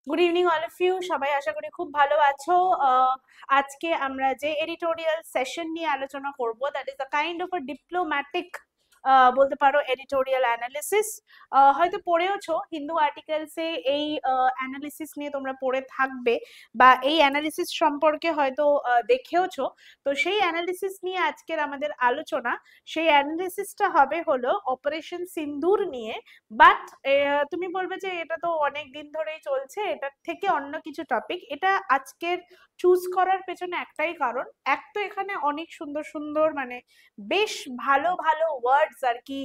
Good evening all of you, সবাই আশা করি খুব ভালো আছো। আজকে আমরা যে এডিটোরিয়াল সেশন নিয়ে আলোচনা করব, that is a kind of a diplomatic বলতে পারো এডিটোরিয়াল অ্যানালিসিস। হয়তো পড়েওছো হিন্দু আর্টিকেলসে এই অ্যানালিসিস নিয়ে তোমরা পড়ে থাকবে, বা এই অ্যানালিসিস সম্পর্কে হয়তো দেখেওছো। তো সেই অ্যানালিসিস নিয়ে আজকের আমাদের আলোচনা। সেই অ্যানালিসিসটা হবে হলো অপারেশন সিন্দুর নিয়ে। বাট তুমি বলবে যে এটা তো অনেক দিন ধরেই চলছে, এটার থেকে অন্য কিছু টপিক। এটা আজকের চুজ করার পেছনে একটাই কারণ, এক তো এখানে অনেক সুন্দর সুন্দর মানে বেশ ভালো ভালো ওয়ার্ডস আর কি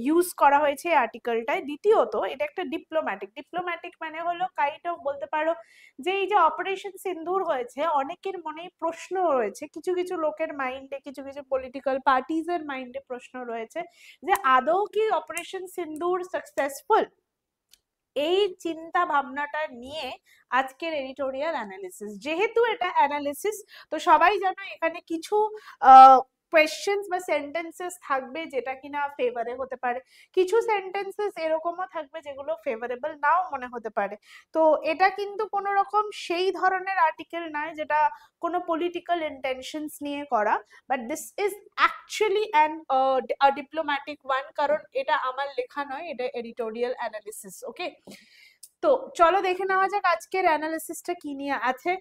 ইউজ করা হয়েছে আর্টিকেলটায়। দ্বিতীয়ত এটা একটা ডিপ্লোম্যাটিক মানে হলো কাইন্ড অফ বলতে পারো যে এই যে অপারেশন সিন্দুর হয়েছে, অনেকের মনেই প্রশ্ন রয়েছে, কিছু কিছু লোকের মাইন্ডে, কিছু কিছু পলিটিক্যাল পার্টিজ এর মাইন্ডে প্রশ্ন রয়েছে যে আদৌ কি অপারেশন সিন্দুর সাকসেসফুল। এই চিন্তা ভাবনাটা নিয়ে আজকের এডিটোরিয়াল অ্যানালিসিস। যেহেতু এটা অ্যানালিসিস, তো সবাই জানো এখানে কিছু কোয়েশ্চেন্স বা সেন্টেন্সেস থাকবে যেটা কিনা ফেভারে হতে পারে, কিছু সেন্টেন্সেস এরকমও থাকবে যেগুলো ফেভারেবল নাও মনে হতে পারে। তো এটা কিন্তু কোনো রকম সেই ধরনের আর্টিকেল নয় যেটা কোনো পলিটিক্যাল ইন্টেনশনস নিয়ে করা, but this is actually an diplomatic one, কারণ এটা আমার লেখা নয়, এটা এডিটোরিয়াল অ্যানালিসিস। ওকে, তো চলো দেখে নেওয়া যাক আজকের অ্যানালিসিসটা কি নিয়ে আছে।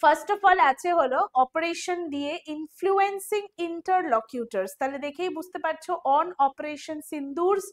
ফার্স্ট অফ অল আছে হলো অপারেশন দিয়ে ইনফ্লুয়েন্সিং ইন্টারলকিউটার্স। তাহলে দেখেই বুঝতে পারছো অন অপারেশন সিন্দুরস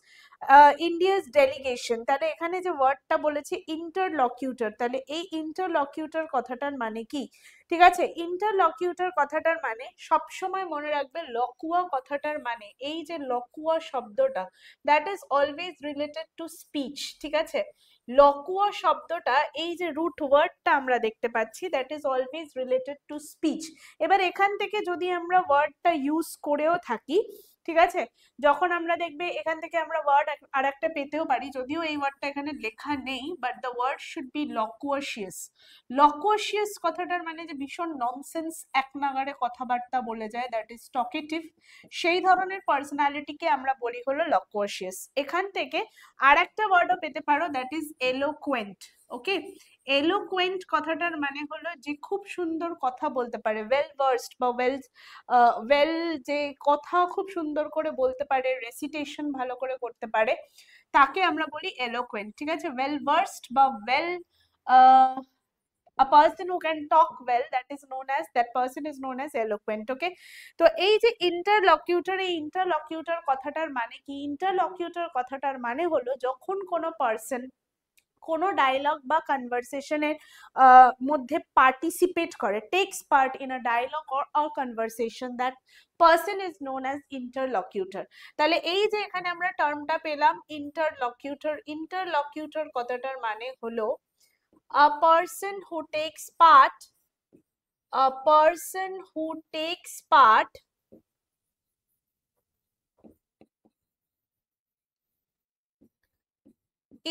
ইন্ডিয়াস ডেলিগেশন। তাহলে এখানে যে ওয়ার্ডটা বলেছে ইন্টারলকিউটার, তাহলে এই ইন্টারলকিউটার কথাটার মানে কি? ঠিক আছে, ইন্টারলকিউটার কথাটার মানে সবসময় মনে রাখবে লকুয়া কথাটার মানে, এই যে লকুয়া শব্দটা, that is always related to speech. ঠিক আছে, লকুয়া শব্দটা এই যে রুট ওয়ার্ডটা আমরা দেখতে পাচ্ছি, that is always related to speech. এবার এখান থেকে যদি আমরা ওয়ার্ডটা ইউজ করেও থাকি, ঠিক আছে, যখন আমরা দেখবে এখান থেকে আমরা ওয়ার্ড আর একটা পেতেও পারি, যদিও এই ওয়ার্ডটা এখানে লেখা নেই, but the word should be loquacious. Loquacious কথাটার মানে যে ভীষণ ননসেন্স, এক নাগাড়ে কথাবার্তা বলে যায়, দ্যাট ইজ টকেটিভ। সেই ধরনের পার্সোনালিটিকে আমরা বলি হলো লকুয়াশিয়াস। এখান থেকে আর একটা ওয়ার্ডও পেতে পারো, that is eloquent. Okay, eloquent কথাটার মানে হলো যে খুব সুন্দর কথা বলতে পারে, ওয়েল ভার্সড বা ওয়েল যে কথা খুব সুন্দর করে বলতে পারে, রেসিটেশন ভালো করে করতে পারে, তাকে আমরা বলি এলোকুয়েন্ট। ঠিক আছে, ওয়েল ভার্সড বা well a person who can talk well, that person is known as eloquent. Okay, তো এই যে ইন্টারলকিউটর, এই ইন্টারলকিউটর কথাটার মানে কি? ইন্টারলকিউটর কথাটার মানে হলো যখন কোনো পার্সন কোনো ডায়লগ বা কনভারসেশনের মধ্যে পার্টিসিপেট করে, takes part in a dialogue or a conversation, that person is known as interlocutor. তাহলে এই যে এখানে আমরা টার্মটা পেলাম ইন্টারলকিউটর, ইন্টারলকিউটর কথাটার মানে হলো a person who takes part, a person who takes part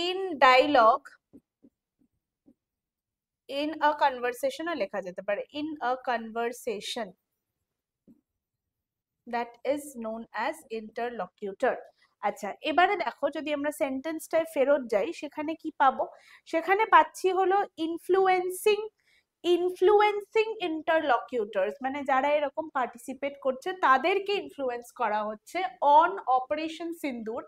in dialogue, in a conversation লেখা যেতে পারে in a conversation, that is known as interlocutor. আচ্ছা, এবারে দেখো যদি আমরা সেন্টেন্সটায় ফেরত যাই, সেখানে কি পাবো? সেখানে পাচ্ছি হলো ইনফ্লুয়েন্সিং ইন্টারলকিউটার্স, মানে যারা এরকম পার্টিসিপেট করছে তাদেরকে ইনফ্লুয়েন্স করা হচ্ছে on operation Sindoor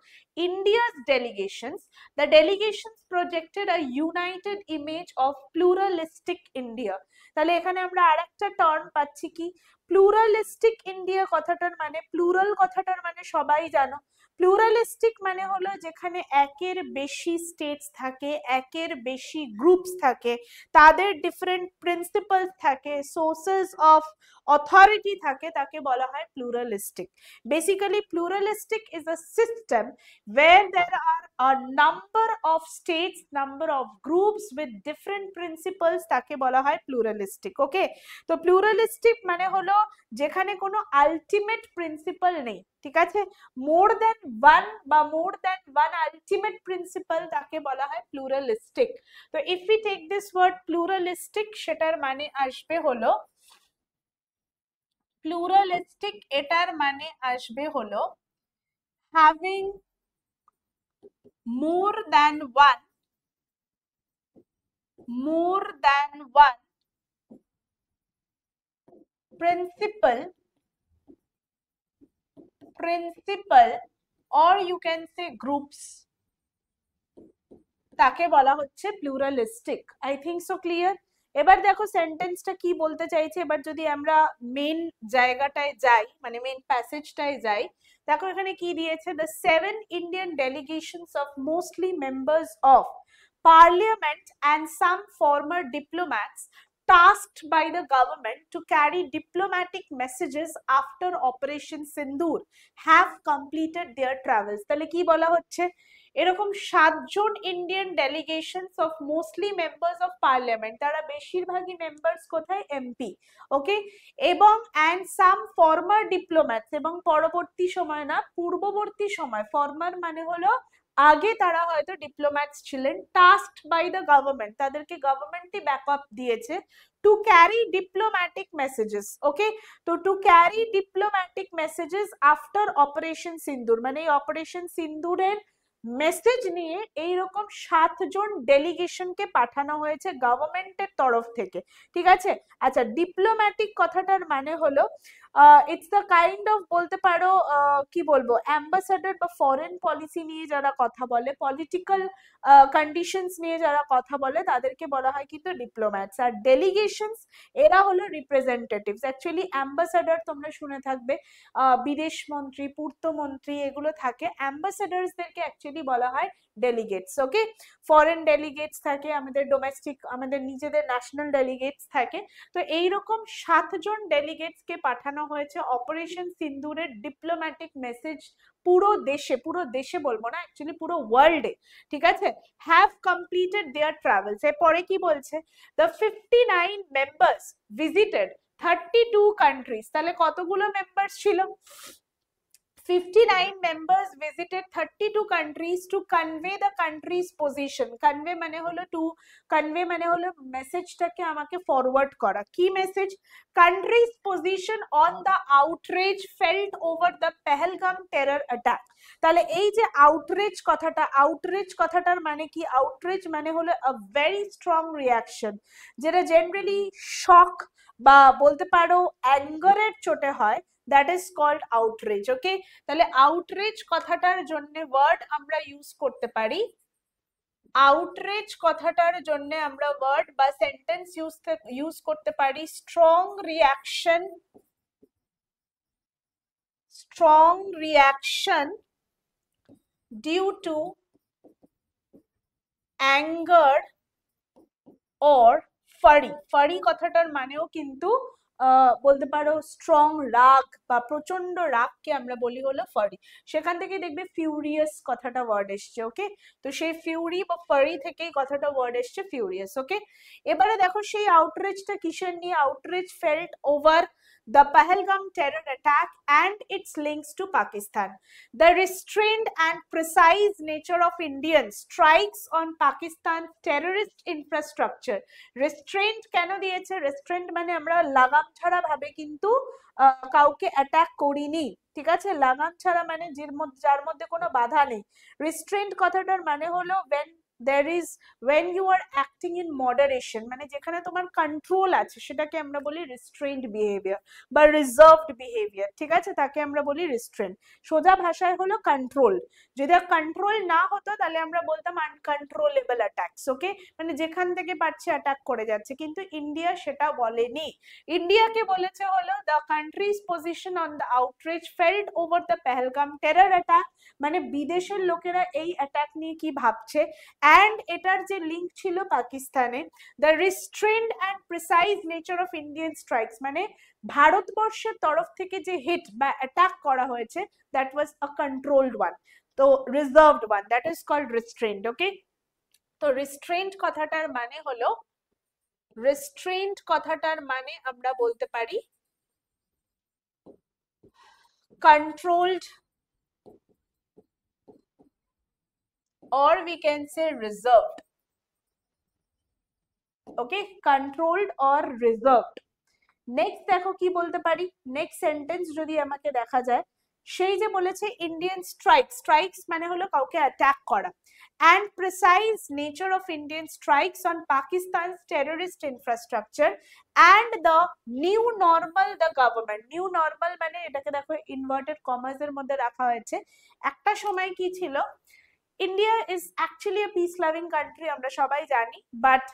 India's delegations. The delegations projected a united image of pluralistic India. তাহলে এখানে আমরা আরেকটা টার্ম পাচ্ছি কি? প্লুরালিস্টিক ইন্ডিয়া কথাটার মানে, প্লুরাল কথাটার মানে সবাই জানো, প্লুরালিস্টিক মানে হলো যেখানে একের বেশি স্টেটস থাকে, একের বেশি গ্রুপস থাকে, তাদের ডিফারেন্ট প্রিন্সিপালস থাকে, সোর্সেস অফ অথরিটি থাকে, তাকে বলা হয় pluralistic. Basically pluralistic is a system where there are a number of states, number of groups with different principles, তাকে বলা হয় প্লুরালিস্টিক। ওকে, তো প্লুরালিস্টিক মানে হলো যেখানে কোনো আলটিমেট প্রিন্সিপাল নেই, ঠিক আছে, মোর দেন ওয়ান বা more than one ultimate principle, তাকে বলা হয় প্লুরালিস্টিক। তো if we take this word pluralistic, সেটার মানে আসবে হলো প্লুরালিস্টিক, এটার মানে আসবে হলো having more than one more than one principal or you can say groups, তাকে বলা হচ্ছে pluralistic. I think so clear. এবার দেখো সেন্টেন্সটা কি বলতে চাইছে, এবার যদি আমরা মেন জায়গাটায় যাই, মানে মেন প্যাসেজটায় যাই, দেখো এখানে কি দিয়েছে, the 7 Indian delegations of mostly members of parliament and some former diplomats tasked by the government to carry diplomatic messages after Operation Sindoor have completed their travels। তাহলে কি বলা হচ্ছে, এরকম 7জন Indian delegations of mostly members of parliament, তারা বেশিরভাগই members কোথায়, MP, ওকে, এবং অ্যান্ড সাম ফর্মার ডিপ্লোম্যাটস, এবং পরবর্তী সময় না পূর্ববর্তী সময়, ফর্মার মানে হলো আগে তারা হয়তো ডিপ্লোম্যাটস ছিলেন, টাস্কড বাই দ্য গভর্নমেন্ট, তাদেরকে গভর্নমেন্টই ব্যাকআপ দিয়েছে, টু ক্যারি ডিপ্লোম্যাটিক মেসেজেস, ওকে। তো to carry diplomatic messages after operation সিন্দুর, মানে এই অপারেশন সিন্দুরের মেসেজ নিয়ে এইরকম 7জন ডেলিগেশনকে পাঠানো হয়েছে গভর্নমেন্টের তরফ থেকে, ঠিক আছে। আচ্ছা, ডিপ্লোম্যাটিক কথাটার মানে হলো ইটস দ্য কাইন্ড অফ, বলতে পারো কি বলবো, অ্যাম্বাসাডার বা ফরেন পলিসি নিয়ে যারা কথা বলে, পলিটিক্যাল কন্ডিশনস নিয়ে যারা কথা বলে, তাদেরকে বলা হয় কিন্তু ডিপ্লোম্যাটস। আর ডেলিগেশনস এরা হলো রিপ্রেজেন্টেটিভস। অ্যাকচুয়ালি অ্যাম্বাসাডার তোমরা শুনে থাকবে, বিদেশ মন্ত্রী, পূর্তমন্ত্রী এগুলো থাকে, অ্যাম্বাসাডার্সদেরকে অ্যাকচুয়ালি বলা হয় ডেলিগেটস, ওকে। ফরেন ডেলিগেটস থাকে, আমাদের ডোমেস্টিক, আমাদের নিজেদের ন্যাশনাল ডেলিগেটস থাকে। তো এইরকম 7জন ডেলিগেটসকে পাঠানো হয়েছে অপারেশন সিন্দুরের ডিপ্লোম্যাটিক মেসেজ পুরো দেশে বলবো না, অ্যাকচুয়ালি পুরো ওয়ার্ল্ডে, ঠিক আছে, হ্যাভ কমপ্লিটেড দেয়ার ট্রাভেলস। এরপরে কি বলছে, দ্য 59 মেম্বার্স ভিজিটেড 32 কান্ট্রিজ। তাহলে কতগুলো মেম্বার্স ছিল, 59 members visited 32 countries to convey the country's position। convey মানে হলো to convey মানে হলো মেসেজটাকে আমাকে ফরওয়ার্ড করা। কি message, country's position on the outrage felt over the Pahalgam terror attack। তাহলে এই যে আউটরেজ কথাটা, আউটরেজ কথাটার মানে কি, আউটরেজ মানে হলো a very strong reaction, যেটা জেনারেলি শক বা বলতে পারো অ্যাঙ্গারের চোটে হয়, that is called outrage, okay। তাহলে আউটরেজ কথাটার জন্য ওয়ার্ড আমরা ইউজ করতে পারি, আউটরেজ কথাটার জন্য আমরা ওয়ার্ড বা সেন্টেন্স ইউজ করতে পারি strong reaction due to anger or fury. Fury কথাটার মানেও কিন্তু বলতে পারো স্ট্রং রাগ বা প্রচন্ড রাগকে আমরা বলি হলো ফারি। সেখান থেকে দেখবে ফিউরিয়াস কথাটা ওয়ার্ড এসছে, ওকে। তো সেই ফিউরি বা ফারি থেকেই কথাটা ওয়ার্ড এসছে ফিউরিয়াস, ওকে। এবারে দেখো সেই আউটরেজটা কিসের নিয়ে, outrage felt over the Pahalgam terror attack and its links to Pakistan, the restrained and precise nature of Indian strikes on Pakistan's terrorist infrastructure। restraint কেন দিয়েছে, restraint মানে আমরা লাগাম ছাড়া ভাবে কিন্তু কাউকে অ্যাটাক করিনি, ঠিক আছে, লাগাম ছাড়া মানে যার মধ্যে কোনো বাধা নেই। restraint কথাটার মানে হলো when you are acting in moderation, মানে যেখানে তোমার কন্ট্রোল আছে, সেটাকে আমরা বলি restrained behavior বা রিজার্ভড বিহেভিয়ার, ঠিক আছে, তাকে আমরা বলি রিস্ট্রেন্ট। সোজা ভাষায় হলো কন্ট্রোল। যদি কন্ট্রোল না হতো তাহলে আমরা বলতাম আনকন্ট্রোলেবল অ্যাটাকস, ওকে, মানে যেখান থেকে পারছে অ্যাটাক করে যাচ্ছে। কিন্তু ইন্ডিয়া সেটা বলেনি, ইন্ডিয়াকে বলেছে হলো the countries position on the outrage felt over the Pahalgam terror attack, মানে বিদেশের লোকেরা এই অ্যাটাক নিয়ে কি ভাবছে, অ্যান্ড এটার যে লিঙ্ক ছিল পাকিস্তানে, the restrained and precise nature of Indian strikes, মানে ভারতবর্ষের তরফ থেকে যে হিট বা অ্যাটাক করা হয়েছে, that was a controlled one, তো reserved one, that is called restraint, okay. তো রিস্ট্রেন্ট কথাটার মানে হলো, রিস্ট্রেন্ট কথাটার মানে আমরা বলতে পারি controlled or we can say reserved, okay, controlled or reserved। Next দেখো কি বলতে পারি, নেক্সট সেন্টেন্স যদি আমাকে দেখা যায়, সেই যে বলেছে ইন্ডিয়ান স্ট্রাইকস মানে হলো কাউকে অ্যাটাক করা, and precise nature of Indian strikes on Pakistan's terrorist infrastructure and the new normal the government, new normal মানে এটাকে দেখো ইনভার্টেড কমার্স এর মধ্যে রাখা হয়েছে। একটা সময় কি ছিল, India is actually a peace loving country, আমরা সবাই জানি, বাট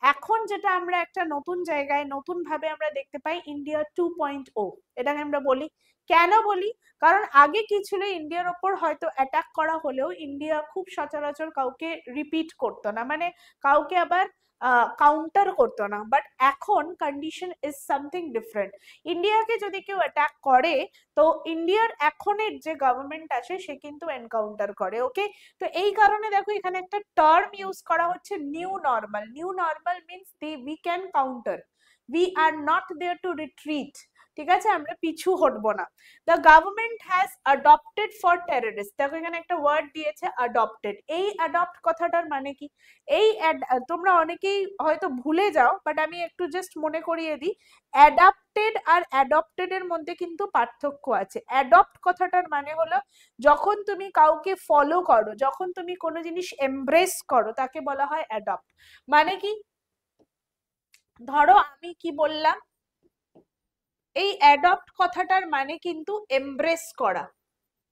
এখন যেটা আমরা একটা নতুন জায়গায় নতুন ভাবে আমরা দেখতে পাই ইন্ডিয়া 2.0, এটাকে আমরা বলি। কেন বলি? কারণ আগে কি ছিল, ইন্ডিয়ার ওপর হয়তো অ্যাটাক করা হলেও ইন্ডিয়া খুব সচরাচর কাউকে রিপিট করতো না, মানে কাউকে আবার কাউন্টার করতো না, বাট এখন কন্ডিশন ইজ সামথিং ডিফারেন্ট। ইন্ডিয়াকে যদি কেউ অ্যাটাক করে তো ইন্ডিয়ার এখনের যে গভর্নমেন্ট আছে সে কিন্তু এনকাউন্টার করে, ওকে। তো এই কারণে দেখো এখানে একটা টার্ম ইউজ করা হচ্ছে new normal. New normal means we can counter, we are not there to retreat, ঠিক আছে, আমরা পিছু হটবো না। The government has adopted for terrorist, দেখো এখানে একটা ওয়ার্ড দিয়েছে অ্যাডপ্টেড। এই অ্যাডপ্ট কথাটার মানে কি? এই তোমরা অনেকেই হয়তো ভুলে যাও, বাট আমি একটু জাস্ট মনে করিয়ে দিই, অ্যাডাপ্টেড আর অ্যাডপ্টেড এর মধ্যে কিন্তু পার্থক্য আছে। অ্যাডপ্ট কথাটার মানে হলো যখন তুমি কাউকে ফলো করো, যখন তুমি কোনো জিনিস এমব্রেস করো, তাকে বলা হয় অ্যাডপ্ট। মানে কি, ধরো আমি কি বললাম, এই অ্যাডপ্ট কথাটার মানে কিন্তু এমব্রেস করা,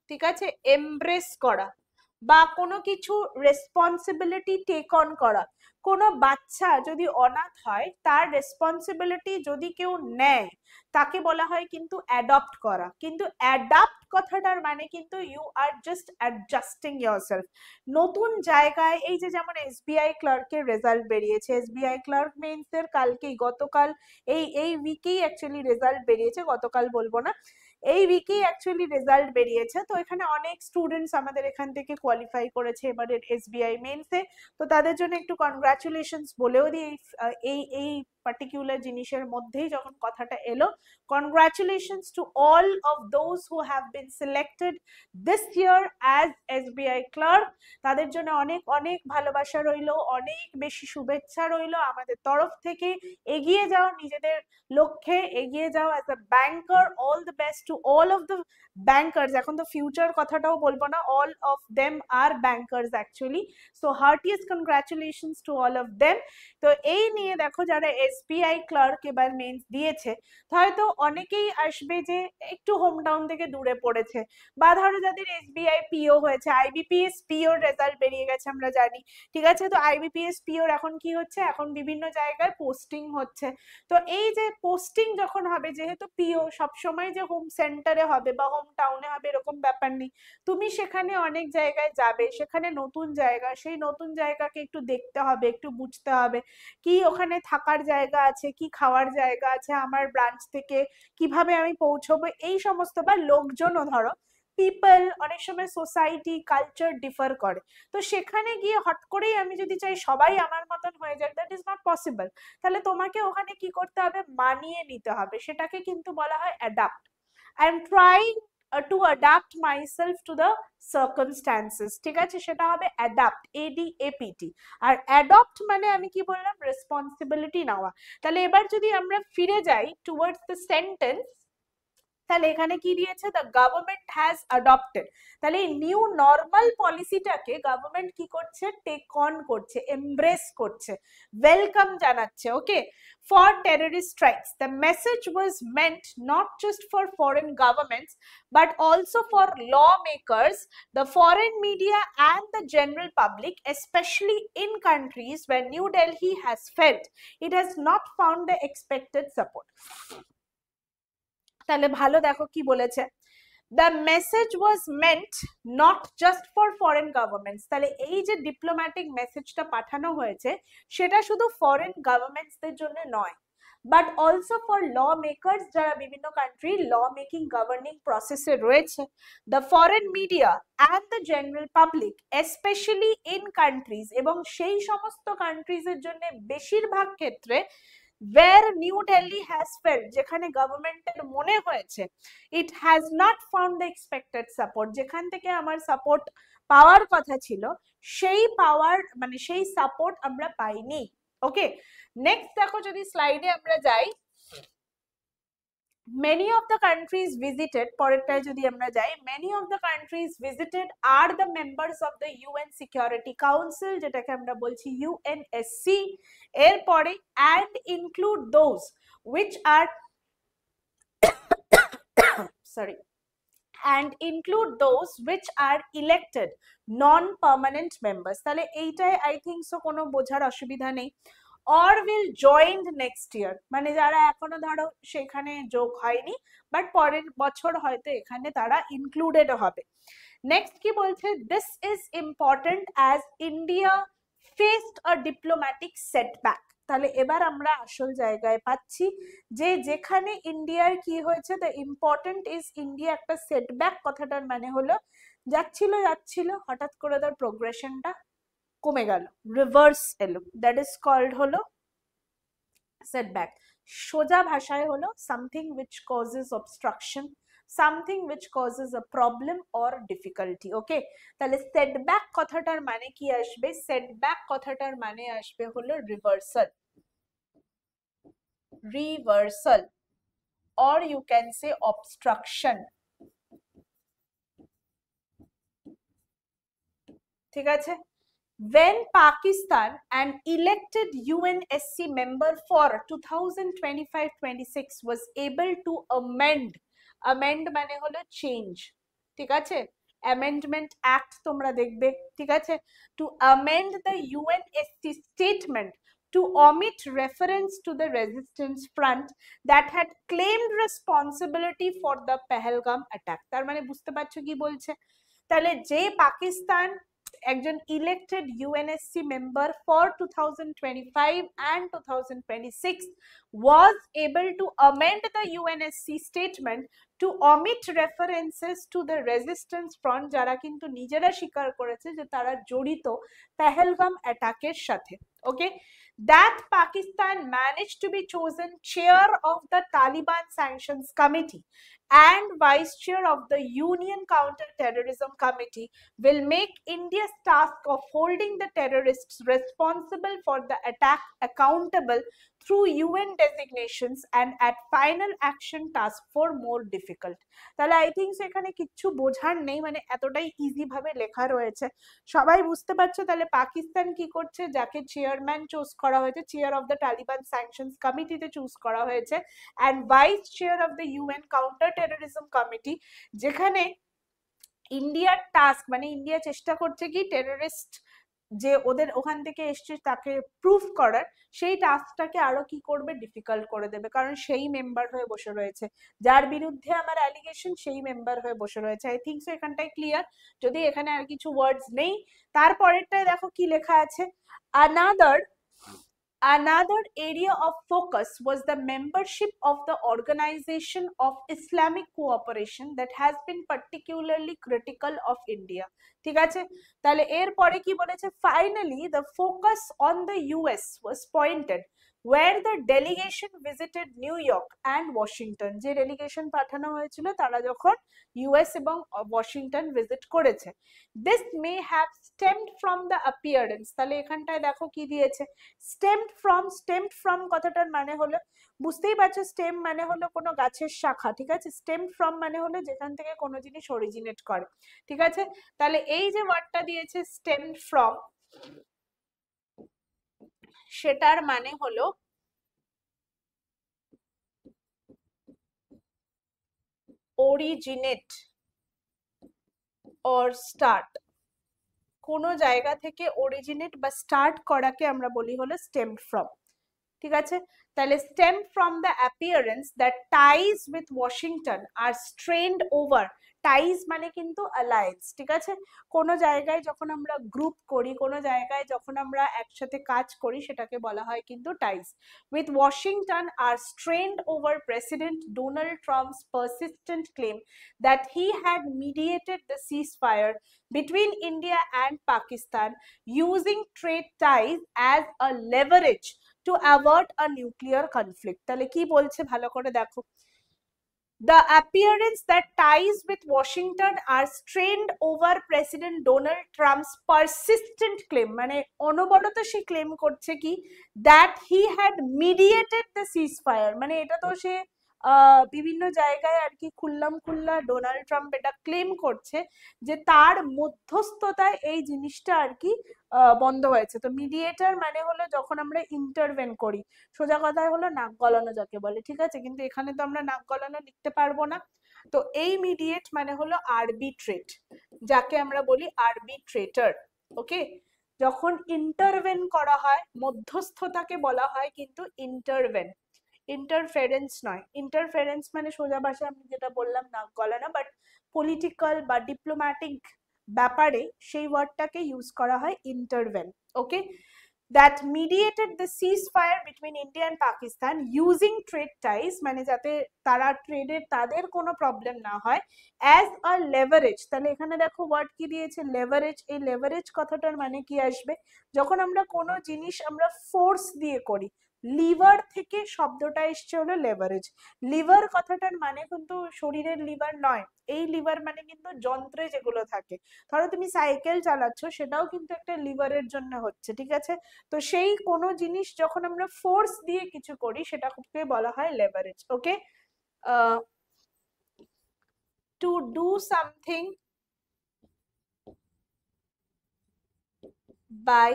ঠিক আছে, এমব্রেস করা বা কোনো কিছু রেসপন্সিবিলিটি টেক অন করা। কোনো বাচ্চা যদি অনাথ হয় তার রেসপন্সিবিলিটি যদি কেউ নেয় তাকে বলা হয় কিন্তু অ্যাডপ্ট করা। কিন্তু অ্যাডাপ্ট কথাটার মানে কিন্তু you are just adjusting yourself নতুন জায়গায়। এই যে যেমন এসবিআই ক্লার্কের রেজাল্ট বেরিয়েছে, এসবিআই ক্লার্ক মেইনস এর কালকেই, গতকাল এই উইকেই অ্যাকচুয়ালি রেজাল্ট বেরিয়েছে, গতকাল বলবো না, এই উইকেই অ্যাকচুয়ালি রেজাল্ট বেরিয়েছে। তো এখানে অনেক স্টুডেন্টস আমাদের এখান থেকে কোয়ালিফাই করেছে এবারের এসবিআই মেইনসে, তো তাদের জন্য একটু কনগ্রাচুলেশনস বলেও দিই। এই পার্টিকুলার জিনিসের মধ্যেই যখন কথাটা এলো, congratulations to all of those who have been selected this year as SBI clerk. তাদের জন্য অনেক অনেক ভালোবাসা রইলো, অনেক বেশি শুভেচ্ছা রইলো আমাদের তরফ থেকে। এগিয়ে যাও, নিজেদের লক্ষ্যে এগিয়ে যাও as a banker. All the best to all of the bankers, এখন তো ফিউচার কথাটাও বলবো না, all of them are bankers actually, so heartiest congratulations to all of them. তো এই নিয়ে দেখো যারা এসবিআই ক্লার্ক এবার মেন্স দিয়েছে, হয়তো অনেকেই আসবে যে একটু হোম টাউন থেকে দূরে পড়েছে, বা ধরো যাদের এসবিআই পিও হয়েছে, আইবিপিএস পিওর রেজাল্ট বেরিয়ে গেছে আমরা জানি, ঠিক আছে। তো আইবিপিএস পিওর এখন কি হচ্ছে, এখন বিভিন্ন জায়গায় পোস্টিং হচ্ছে। তো এই যে পোস্টিং যখন হবে, যেহেতু পিও সবসময় যে হোম সেন্টারে হবে বা হোম টাউনে হবে এরকম ব্যাপার নেই, তুমি সেখানে অনেক জায়গায় যাবে, সেখানে নতুন জায়গা, সেই নতুন জায়গাকে একটু দেখতে হবে, একটু বুঝতে হবে কি ওখানে থাকার জায়গা আছে, কি খাওয়ার জায়গা আছে, আমার ব্রাঞ্চ থেকে কিভাবে আমি পৌঁছবো, এই সমস্ত, বা লোকজনও ধরো পিপল, অনেক সময় সোসাইটি কালচার ডিফার করে। তো সেখানে গিয়ে হট করেই আমি যদি চাই সবাই আমার মতন হয়ে যাক, দ্যাট ইজ নট পসিবল। তাহলে তোমাকে ওখানে কি করতে হবে, মানিয়ে নিতে হবে, সেটাকে কিন্তু বলা হয় adapt. I am trying to adapt myself to the circumstances, ঠিক আছে, সেটা হবে অ্যাডাপ্ট, এডিএপিটি। আর অ্যাডপ্ট মানে আমি কি বললাম, রেসপন্সিবিলিটি নেওয়া। তাহলে এবার যদি আমরা ফিরে যাই টুয়ার্ডস দ্য সেন্টেন্স, তাহলে এখানে কি দিয়েছে, দ্য গভর্নমেন্ট হ্যাজ অ্যাডপ্টেড। তাহলে এই নিউ নর্মাল পলিসিটাকে গভর্নমেন্ট কি করছে, টেক অন করছে, এমব্রেস করছে, ওয়েলকাম জানাচ্ছে, okay. For terrorist strikes the message was meant not just for foreign governments but also for lawmakers, the foreign media and the general public, especially in countries where New Delhi has felt it has not found the expected support. তাহলে ভালো দেখো কি বলেছে, the message was meant not just for foreign governments. তাহলে এই যে diplomatic মেসেজটা পাঠানো হয়েছে সেটা শুধু ফরেন গভর্নমেন্টসদের জন্য নয়, but also for law makers, যারা বিভিন্ন কান্ট্রি ল মেকিং গভর্নিং প্রসেসে রয়েছে, the foreign media and the general public specially in countries, এবং সেই সমস্ত কান্ট্রিজের জন্য বেশিরভাগ ক্ষেত্রে where New Delhi has felt, যেখানে গভর্নমেন্টের মনে হয়েছে it has not found the expected support, যেখান থেকে আমার সাপোর্ট পাওয়ার কথা ছিল সেই পাওয়ার মানে সেই সাপোর্ট আমরা পাইনি, ওকে। নেক্সট দেখো যদি স্লাইডে আমরা যাই, many of the countries visited, পরেরটায় যদি আমরা যাই, many of the countries visited are the members of the UN Security Council, যেটাকে আমরা বলছি UNSC। এরপরে and include those which are sorry and include those which are elected non-permanent members। তাহলে এইটাই I think so কোনো বোঝার অসুবিধা নেই। or will join next year, মানে যারা এখনো ধরো সেখানে যোগ হয়নি বাট পরের বছর হয়তো এখানে তারা ইনক্লুডেড হবে। নেক্সট কি বলছে, this is important as India faced a diplomatic setback। তাহলে এবার আমরা আসল জায়গায় পাচ্ছি যে যেখানে ইন্ডিয়ার কি হয়েছে, দ্য ইম্পর্টেন্ট ইজ ইন্ডিয়া একটা সেটব্যাক, কথাটার মানে হলো যাচ্ছিল হঠাৎ করে তার প্রোগ্রেশনটা কমে গেল, রিভার্স এলো, দ্যাট ইজ কল্ড হলো সেটব্যাক। সোজা ভাষায় হলো something which causes obstruction, something which causes a problem or difficulty. Okay, তাহলে সেটব্যাক কথাটার মানে কি আসবে, সেটব্যাক কথাটার মানে আসবে হলো reversal, reversal or you can say obstruction। ঠিক আছে, when Pakistan, an elected UNSC member for 2025-26 was able to amend মানে হলো চেঞ্জ, ঠিক আছে, amendment act তোমরা দেখবে, ঠিক আছে, to amend the UNSC statement to omit reference to the resistance front that had claimed responsibility for the Pahalgam attack। তার মানে বুঝতে পারছো কি বলছে, তাহলে যে পাকিস্তান একজন elected UNSC member for 2025 and 2026 was able to amend the UNSC statement to omit references to the resistance front, যারা কিন্তু নিজেরা স্বীকার করেছে যে তারা জড়িত পেহেলগাম অ্যাটাকের সাথে। ওকে, that Pakistan managed to be chosen chair of the Taliban Sanctions Committee and vice chair of the Union Counter-Terrorism Committee will make India's task of holding the terrorists responsible for the attack accountable through UN designations and at final action task for more difficult। তাহলে I think এখানে কিচ্ছু বোঝার নেই, মানে এতটাই easy ভাবে লেখা রয়েছে, সবাই বুঝতে পারছো। তাহলে পাকিস্তান কি করছে, যাকে চেয়ারম্যান চুজ করা হয়েছে, chair of the Taliban sanctions কমিটিতে চুজ করা হয়েছে, and vice chair of the UN counter terrorism committee, যেখানে ইন্ডিয়ার টাস্ক, মানে ইন্ডিয়া চেষ্টা করছে কি টেররিস্ট যে ওদের ওখান থেকে এসছে তাকে প্রুফ করার, সেই টাস্কটাকে আরো কি করবে, ডিফিকাল্ট করে দেবে, কারণ সেই মেম্বার হয়ে বসে রয়েছে, যার বিরুদ্ধে আমার অ্যালিগেশন সেই মেম্বার হয়ে বসে রয়েছে। আই থিঙ্ক সো এখানটাই ক্লিয়ার, যদি এখানে আর কিছু ওয়ার্ডস নেই। তারপরেরটায় দেখো কি লেখা আছে, Another area of focus was the membership of the Organization of Islamic Cooperation that has been particularly critical of India। ঠিক আছে, তাহলে এরপরে কি বলেছে, finally the focus on the US was pointed where the delegation visited New York and Washington। যে delegation পাঠানো হয়েছিল তারা যখন ইউএস এবং ওয়াশিংটন ভিজিট করেছে। This may have stemmed from the appearance, তাহলে এখানটায় দেখো কি দিয়েছে, stemmed from কথাটার মানে হলো, বুঝতেই পারছো স্টেম মানে হলো কোনো গাছের শাখা, ঠিক আছে, স্টেম ফ্রম মানে হলো যেখান থেকে কোনো জিনিস অরিজিনেট করে, ঠিক আছে। তাহলে এই যে ওয়ার্ডটা দিয়েছে স্টেম ফ্রম, সেটার মানে হলো অরিজিনেট অর স্টার্ট, কোনো জায়গা থেকে অরিজিনেট বা স্টার্ট করাকে আমরা বলি হলো স্টেম ফ্রম, ঠিক আছে। তাহলে stem from the appearance that ties with Washington are strained over, ties মানে কিন্তু অ্যালায়েন্স, ঠিক আছে, কোনো জায়গায় যখন আমরা গ্রুপ করি, কোনো জায়গায় যখন আমরা একসাথে কাজ করি, সেটাকে বলা হয় কিন্তু ties. With Washington are strained over president Donald Trump's persistent claim that he had mediated the ceasefire between India and Pakistan using trade ties as a leverage to avert a nuclear conflict। তাহলে কি বলছে ভালো করে দেখো, the appearance that ties with Washington are strained over President Donald Trump's persistent claim, মানে অনবরত সে claim করছে কি, that he had mediated the ceasefire, মানে এটা তো সে বিভিন্ন জায়গায় আর কি খুল্লাম খুল্লা ডোনাল্ড ট্রাম্প এটা ক্লেম করছে যে তার মধ্যস্থতায় এই জিনিসটা আর কি বন্ধ হয়েছে। তো মিডিয়েটর মানে হলো যখন আমরা ইন্টারভেন করি, সোজা কথায় হলো নাক গলানো যাকে বলে, ঠিক আছে, কিন্তু এখানে তো আমরা নাক গলানো লিখতে পারবো না। তো এই মিডিয়েট মানে হলো আরবিট্রেট, যাকে আমরা বলি আরবিট্রেটর। ওকে, যখন ইন্টারভেন করা হয়, মধ্যস্থতাকে বলা হয় কিন্তু ইন্টারভেন, ইন্টারফেরেন্স নয়। ইন্টারফেরেন্স মানে সোজা ভাষায় আমি যেটা বললাম নাক গলানো, বাট পলিটিক্যাল বা ডিপ্লোম্যাটিক ব্যাপারে সেই ওয়ার্ডটাকে ইউজ করা হয় intervene. Okay, that mediated the ceasefire between India and Pakistan using trade ties, মানে যাতে তারা ট্রেডে তাদের কোনো প্রবলেম না হয়, as a leverage। তাহলে এখানে দেখো ওয়ার্ড কি দিয়েছে, লেভারেজ। এই লেভারেজ কথাটার মানে কি আসবে, যখন আমরা কোনো জিনিস আমরা ফোর্স দিয়ে করি, লিভার থেকে শব্দটা এসছে হলো লেভারেজ। লিভার কথাটার মানে কিন্তু শরীরের লিভার নয়, এই লিভার মানে কিন্তু যন্ত্রে যেগুলো থাকে, ধরো তুমি সাইকেল চালাচ্ছ, সেটাও কিন্তু একটা লিভারের জন্য হচ্ছে, ঠিক আছে। তো সেই কোনো জিনিস যখন আমরা ফোর্স দিয়ে কিছু করি সেটাকে বলা হয় leverage. Okay, to do something by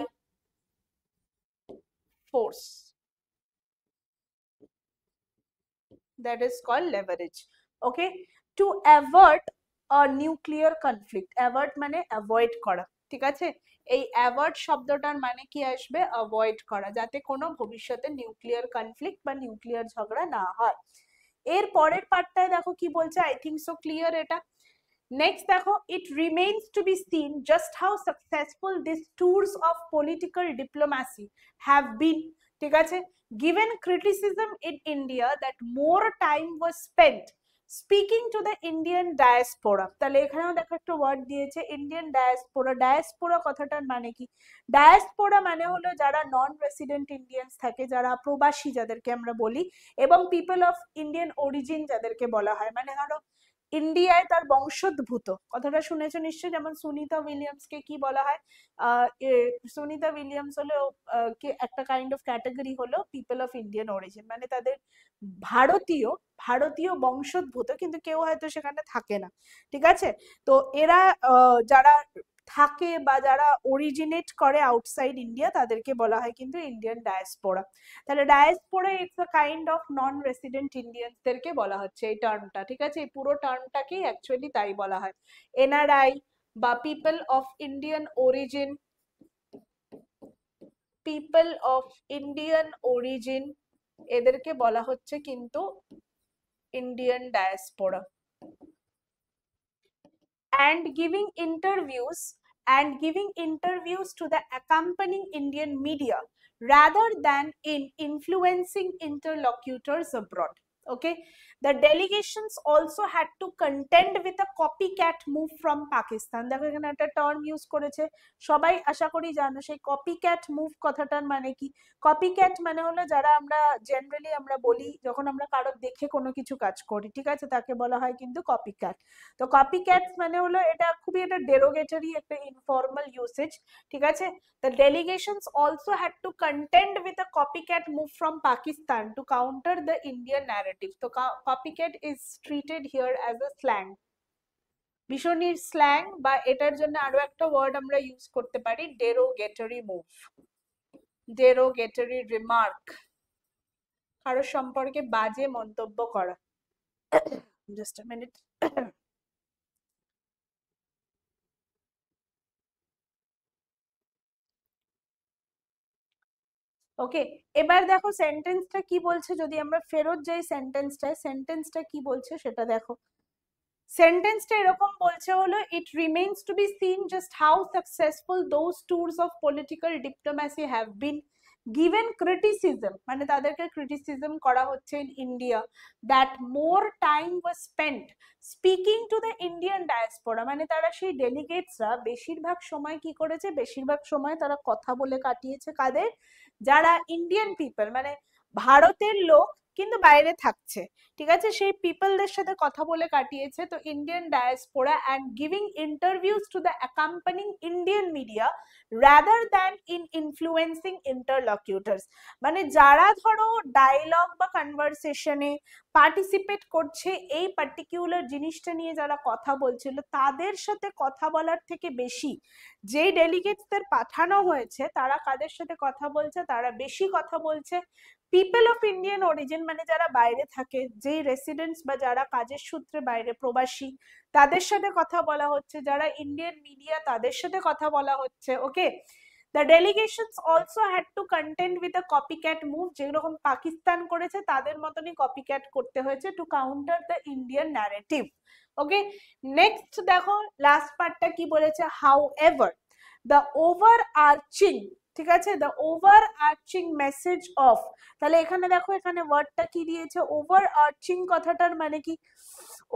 force, that is called leverage. Okay, to avert a nuclear conflict, avert মানে অ্যাভয়েড করা, ঠিক আছে। এই অ্যাভয়েড শব্দটার মানে কি আসবে, অ্যাভয়েড করা, যাতে কোনো ভবিষ্যতে নিউক্লিয়ার কনফ্লিক্ট বা নিউক্লিয়ার ঝগড়া না হয়। এর পরের পার্টটায় দেখো কি বলছে, আই থিঙ্ক সো ক্লিয়ার এটা। নেক্সট দেখো, it remains to be seen just how successful these tours of political diplomacy have been, ঠিক আছে। Given criticism in India that more time was spent speaking to the Indian diaspora, তাহলে এখানেও দেখো একটা word দিয়েছে Indian diaspora. Diaspora কথাটার মানে কি, ডায়াসপোরা মানে হলো যারা নন রেসিডেন্ট ইন্ডিয়ান্স থাকে, যারা প্রবাসী যাদেরকে আমরা বলি, এবং পিপল অফ ইন্ডিয়ান অরিজিন যাদেরকে বলা হয়, মানে ধরো ইন্ডিয়ায় তার বংশোদ্ভূত, কথাটা শুনেছো নিশ্চয়ই, যেমন সুনিতা উইলিয়ামসকে কি বলা হয়, সুনিতা উইলিয়ামস হলো একটা কাইন্ড অফ ক্যাটাগরি হলো পিপল অফ ইন্ডিয়ান অরিজিন, মানে তাদের ভারতীয় ভারতীয় বংশোদ্ভূত, কিন্তু কেউ হয়তো সেখানে থাকে না, ঠিক আছে। তো এরা যারা থাকে বা যারা অরিজিনেট করে আউটসাইড ইন্ডিয়া, তাদেরকে বলা হয় কিন্তু ইন্ডিয়ান ডায়াসপোরা। তাহলে diaspora it's a kind of non resident ইন্ডিয়ানসদেরকে বলা হচ্ছে এই টার্মটা, ঠিক আছে। এই পুরো টার্মটাকেই অ্যাকচুয়ালি তাই বলা হয়। এনআরআই বা people of Indian origin, people of Indian origin, এদেরকে বলা হচ্ছে কিন্তু Indian diaspora. and giving interviews to the accompanying Indian media rather than in influencing interlocutors abroad. Okay, the delegations also had to contend with a copycat move from Pakistan. দেখো এখানে একটা term use করেছে, সবাই আশা করি জানো সেই copycat move কথাটার মানে কি। কপিক্যাট মানে হলো যারা আমরা জেনারেলি আমরা বলি যখন আমরা কারো দেখে কোনো কিছু কাজ করি, ঠিক আছে, তাকে বলা হয় কিন্তু কপিক্যাট। তো কপিক্যাটস মানে হলো এটা খুবই একটা ডেরোগেটরি একটা ইনফর্মাল ইউসেজ, ঠিক আছে। The delegations also had to contend with a copycat move from Pakistan to counter the Indian narrative. So copycat is treated here as a slang, ভীষণই স্ল্যাং, বা এটার জন্য আরো একটা ওয়ার্ড আমরা ইউজ করতে পারি, ডেরোগেটরি মুভ, ডেরোগেটরি রিমার্ক, কারো সম্পর্কে বাজে মন্তব্য করা। Just a minute. ওকে, এবার দেখো সেন্টেন্সটা কি বলছে, যদি আমরা ফেরত যাই সেন্টেন্সটায়, সেন্টেন্সটা কি বলছে সেটা দেখো। সেন্টেন্সটা এরকম বলছে হলো, it remains to be seen just how successful those tours of political diplomacy have been, given criticism মানে তাদেরকে ক্রিটিসিজম করা হচ্ছে in India, that more time was spent speaking to the Indian diaspora, মানে তারা সেই ডেলিগেটসরা বেশিরভাগ সময় কি করেছে, বেশিরভাগ সময় তারা কথা বলে কাটিয়েছে কাদের, যারা ইন্ডিয়ান পিপল মানে ভারতের লোক কিন্তু বাইরে থাকছে, ঠিক আছে, সেই পিপলদের সাথে কথা বলে কাটিয়েছে। তো Indian diaspora, and giving interviews to the accompanying Indian media rather than in influencing interlocutors, মানে যারা ধরো ডায়লগ বা কনভারসেশনে পার্টিসিপেট করছে এই পার্টিকুলার জিনিসটা নিয়ে যারা কথা বলছিল তাদের সাথে কথা বলার থেকে বেশি যে ডেলিগেটসদের পাঠানো হয়েছে তারা কাদের সাথে কথা বলছে, তারা বেশি কথা বলছে পিপল অফ ইন্ডিয়ান অরিজিন, মানে যারা বাইরে থাকে, যেই রেসিডেন্টস বা যারা কাজের সূত্রে বাইরে প্রবাসী তাদের সাথে কথা বলা হচ্ছে, যারা ইন্ডিয়ান মিডিয়া তাদের সাথে কথা বলা হচ্ছে। ওকে, the delegations also had to contend with a copycat move, যেরকম পাকিস্তান করেছে তাদের মতনই কপিক্যাট করতে হয়েছে to counter the Indian narrative। Okay, next দেখো লাস্ট পার্টটা কি বলেছে, however the overarching, ঠিক আছে, the overarching message of, তাহলে এখানে দেখো এখানে ওয়ার্ডটা কি দিয়েছে, overarching কথাটার মানে কি,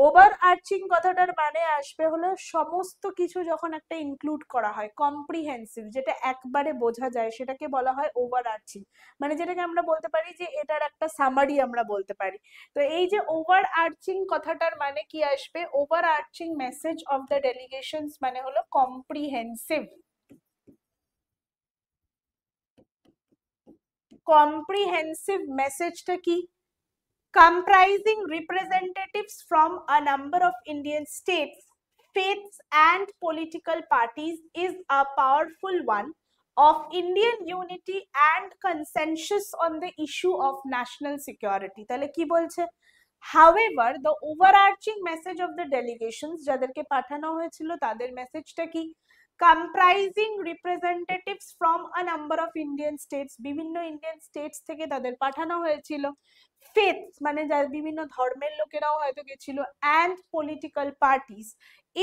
ওভারআর্চিং কথাটার মানে আসবে হলো সমস্ত কিছু যখন একটা ইনক্লুড করা হয়, কম্প্রিহেন্সিভ, যেটা একবারে বোঝা যায় সেটাকে বলা হয় ওভারআর্চিং, মানে যেটাকে আমরা বলতে পারি যে এটার একটা সামারি আমরা বলতে পারি। তো এই যে ওভারআর্চিং কথাটার মানে কি আসবে, ওভারআর্চিং মেসেজ অফ দ্য ডেলিগেশনস মানে হলো কম্প্রিহেন্সিভ। কম্প্রিহেন্সিভ মেসেজটা কি, comprising representatives from a number of Indian states, faiths and political parties, is a powerful one of Indian unity and consensus on the issue of national security। তাহলে কি বলছে, however the overarching message of the delegations, যাদেরকে পাঠানো হয়েছিল তাদের মেসেজটা কি, comprising representatives from a number of Indian states, বিভিন্ন ইন্ডিয়ান স্টেটস থেকে তাদের পাঠানো হয়েছিল, faiths মানে যার বিভিন্ন ধর্মের লোকেরাও হয়তো গেছিল, and political parties,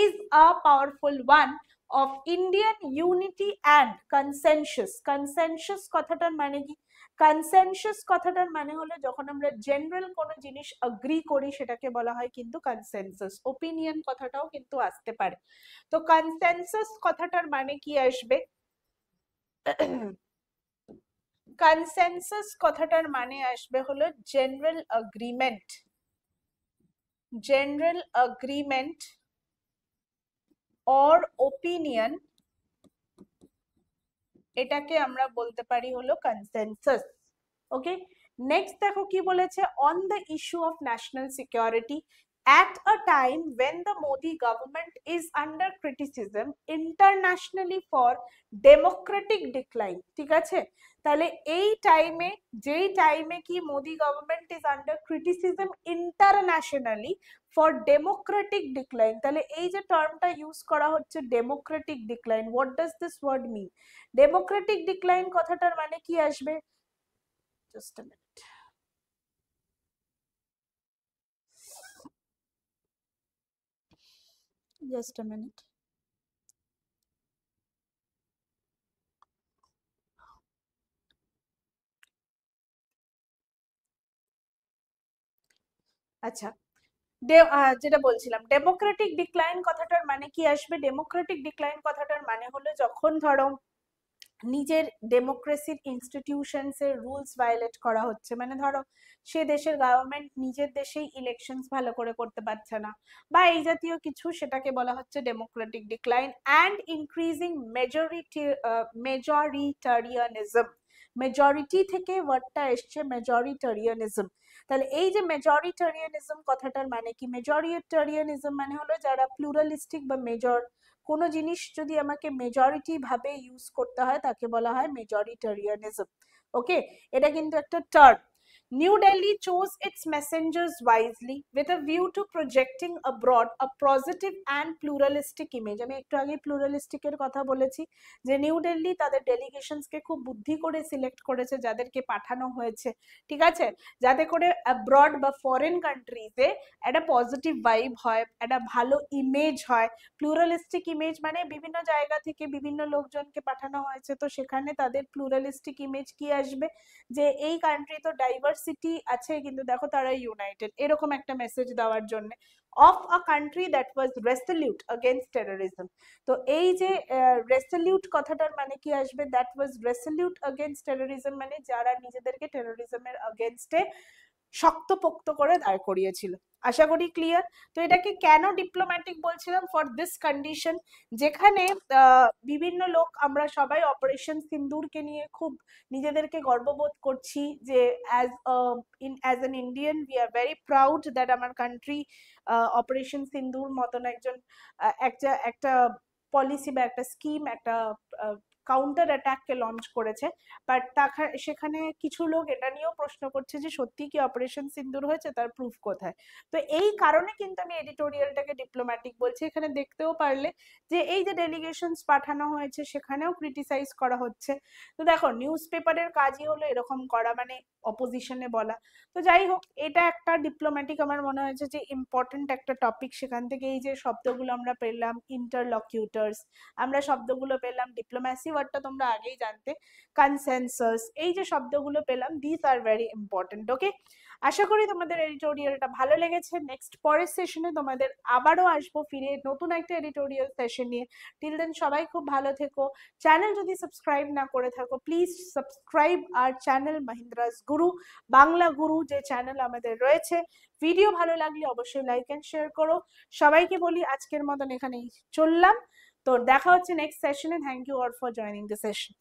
is a powerful one of Indian unity and consensus। consensus কথাটার মানে কি, কনসেনসাস কথাটার মানে হলো যখন আমরা জেনারেল কোনো জিনিস এগ্রি করি সেটাকে বলা হয় কিন্তু কনসেনসাস, ওপিনিয়ন কথাটাও কিন্তু আসতে পারে। তো কনসেনসাস কথাটার মানে কি আসবে, কনসেনসাস কথাটার মানে আসবে হলো general agreement, general agreement or opinion, এটাকে আমরা বলতে পারি হলো কনসেনসাস। ওকে, নেক্সট দেখো কি বলেছে, on the issue of national security at a time when the Modi government is under criticism internationally for democratic decline। ঠিক আছে, তাহলে এই টাইমে, যেই টাইমে কি Modi government is under criticism internationally for democratic decline, তাহলে এই যে টার্মটা ইউজ করা হচ্ছে democratic decline, what does this word mean, democratic decline কথাটার মানে কি আসবে, just a minute, just a minute। আচ্ছা, যেটা বলছিলাম ডেমোক্রেটিক ডিক্লাইন কথাটার মানে কি আসবে, ডেমোক্রেটিক ডিক্লাইন কথাটার মানে হলো যখন ধরো নিজের ডেমোক্রেসির ইনস্টিটিউশনস এর রুলস ভায়োলেট করা হচ্ছে, মানে ধরো সে দেশের গভর্নমেন্ট নিজের দেশেই ইলেকশনস ভালো করে করতে পারছে না বা এই জাতীয় কিছু, সেটাকে বলা হচ্ছে democratic decline. And increasing majoritarianism, majority থেকে ওয়ার্ডটা এসছে মেজরিটারিয়ানিজম। তাহলে এই যে মেজরিটারিয়ানিজম কথাটার মানে কি, মেজরিটারিয়ানিজম মানে হলো যারা প্লুরালিস্টিক বা মেজর, কোনো জিনিস যদি আমাকে মেজরিটি ভাবে ইউজ করতে হয় তাকে বলা হয় মেজরিটারিয়ানিজম। ওকে, এটা কিন্তু একটা term. New Delhi chose its messengers wisely with a view to projecting abroad a positive and pluralistic image। আমি একটু আগে প্লুরালিস্টিক এর কথা বলেছি যে নিউ দিল্লি তাদের ডেলিগেশনসকে খুব বুদ্ধি করে সিলেক্ট করেছে যাদেরকে পাঠানো হয়েছে, ঠিক আছে, যাতে করে অ্যাব্রড বা ফরেন কান্ট্রিজে একটা পজিটিভ ভাইব হয়, একটা ভালো ইমেজ হয়। প্লুরালিস্টিক ইমেজ মানে বিভিন্ন জায়গা থেকে বিভিন্ন লোকজনকে পাঠানো হয়েছে, তো সেখানে তাদের প্লুরালিস্টিক ইমেজ কি আসবে, যে এই কান্ট্রি তো ডাইভার্সিটি আছে কিন্তু দেখো তারা ইউনাইটেড, এরকম একটা মেসেজ দেওয়ার জন্য, of a country that was resolute against terrorism. তো এই যে রেসলিউট কথাটার মানে কি আসবে, that was resolute against terrorism মানে যারা নিজেদেরকে টেররিজমের अगेंस्टे শক্তপোক্ত করে দাঁড় করিয়েছিল। আশা করি ক্লিয়ার। তো এটাকে কেন ডিপ্লোম্যাটিক বলছিলাম, ফর দিস কন্ডিশন, যেখানে বিভিন্ন লোক আমরা সবাই অপারেশন সিন্দুরকে নিয়ে খুব নিজেদেরকে গর্ববোধ করছি, যে as an Indian we are very proud that আমার কান্ট্রি অপারেশন সিন্দুর মতন একজন একটা একটা পলিসি বা একটা স্কিম, একটা কাউন্টার অ্যাটাককে লঞ্চ করেছে। বাট সেখানে কিছু লোক এটা নিয়েও প্রশ্ন করছে যে সত্যি কি অপারেশন সিন্দুর হয়েছে, তার প্রুফ কোথায়। তো এই কারণে কিন্তু আমি এডিটোরিয়ালটাকে ডিপ্লোম্যাটিক বলছি। এখানে দেখতেও পারলে যে এই যে ডেলিগেশনস পাঠানো হয়েছে সেখানেও ক্রিটিসাইজ করা হচ্ছে। তো দেখো, নিউজ পেপারের কাজই হলো এরকম করা, মানে অপোজিশনে বলা। তো যাই হোক, এটা একটা ডিপ্লোম্যাটিক আমার মনে হয়েছে যে ইম্পর্টেন্ট একটা টপিক। সেখান থেকে এই যে শব্দগুলো আমরা পেলাম, ইন্টারলকিউটার্স, আমরা শব্দগুলো পেলাম, ডিপ্লোম্যাসি ওয়ার্ডটা তোমরা আগেই জানতে, কনসেনসাস, এই যে শব্দগুলো পেলাম, দিস আর ভেরি ইম্পর্টেন্ট। ওকে, আশা করি তোমাদের এডিটোরিয়ালটা ভালো লেগেছে। নেক্সট পরের সেশনে তোমাদের আবারও আসবো ফিরে নতুন একটা এডিটোরিয়াল সেশন নিয়ে। টিল দেন সবাই খুব ভালো থেকো। চ্যানেল যদি সাবস্ক্রাইব না করে থাকো, প্লিজ সাবস্ক্রাইব আর চ্যানেল মহিন্দ্রাস গুরু, বাংলা গুরু যে চ্যানেল আমাদের রয়েছে। ভিডিও ভালো লাগলে অবশ্যই লাইক এন্ড শেয়ার করো। সবাইকে বলি আজকের মতন এখানেই চললাম। তো দেখা হচ্ছে নেক্সট সেশনে। Thank you all for joining the session.